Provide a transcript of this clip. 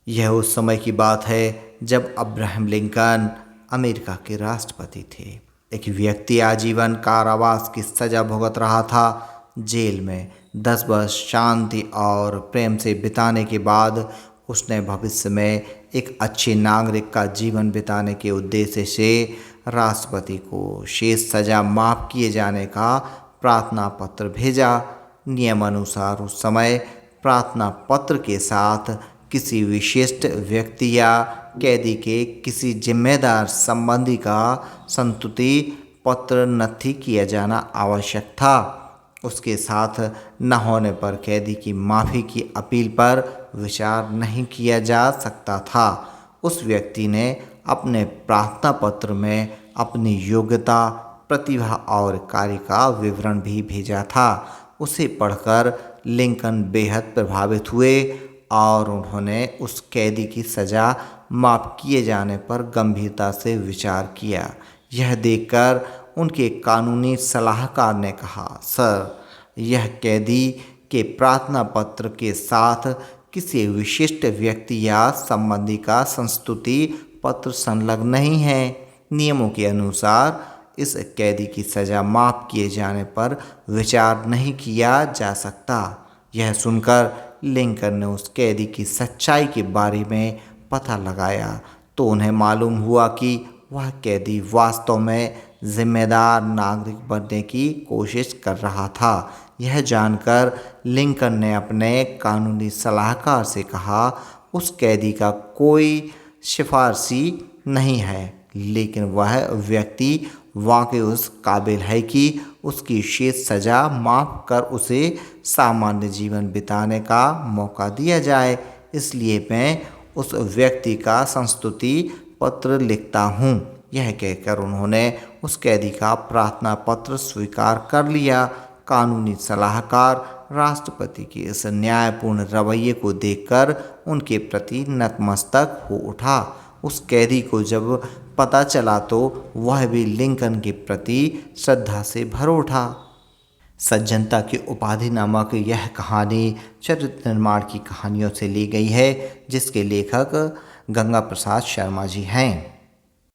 यह उस समय की बात है जब अब्राहम लिंकन अमेरिका के राष्ट्रपति थे। एक व्यक्ति आजीवन कारावास की सजा भुगत रहा था। जेल में 10 वर्ष शांति और प्रेम से बिताने के बाद उसने भविष्य में एक अच्छे नागरिक का जीवन बिताने के उद्देश्य से राष्ट्रपति को शेष सजा माफ किए जाने का प्रार्थना पत्र भेजा। नियमानुसार उस समय प्रार्थना पत्र के साथ किसी विशिष्ट व्यक्ति या कैदी के किसी जिम्मेदार संबंधी का संतुति पत्र नथी किया जाना आवश्यक था। उसके साथ न होने पर कैदी की माफ़ी की अपील पर विचार नहीं किया जा सकता था। उस व्यक्ति ने अपने प्रार्थना पत्र में अपनी योग्यता, प्रतिभा और कार्य का विवरण भी भेजा था। उसे पढ़कर लिंकन बेहद प्रभावित हुए और उन्होंने उस कैदी की सज़ा माफ़ किए जाने पर गंभीरता से विचार किया। यह देखकर उनके कानूनी सलाहकार ने कहा, सर, यह कैदी के प्रार्थना पत्र के साथ किसी विशिष्ट व्यक्ति या संबंधी का संस्तुति पत्र संलग्न नहीं है। नियमों के अनुसार इस कैदी की सज़ा माफ़ किए जाने पर विचार नहीं किया जा सकता। यह सुनकर लिंकन ने उस कैदी की सच्चाई के बारे में पता लगाया तो उन्हें मालूम हुआ कि वह कैदी वास्तव में जिम्मेदार नागरिक बनने की कोशिश कर रहा था। यह जानकर लिंकन ने अपने कानूनी सलाहकार से कहा, उस कैदी का कोई सिफारिशी नहीं है, लेकिन वह व्यक्ति वाकई उस काबिल है कि उसकी शेष सज़ा माफ़ कर उसे सामान्य जीवन बिताने का मौका दिया जाए। इसलिए मैं उस व्यक्ति का संस्तुति पत्र लिखता हूँ। यह कहकर उन्होंने उस कैदी का प्रार्थना पत्र स्वीकार कर लिया। कानूनी सलाहकार राष्ट्रपति के इस न्यायपूर्ण रवैये को देखकर उनके प्रति नतमस्तक हो उठा। उस कैदी को जब पता चला तो वह भी लिंकन के प्रति श्रद्धा से भर उठा। सज्जनता की उपाधि नामक यह कहानी चरित्र निर्माण की कहानियों से ली गई है, जिसके लेखक गंगा प्रसाद शर्मा जी हैं।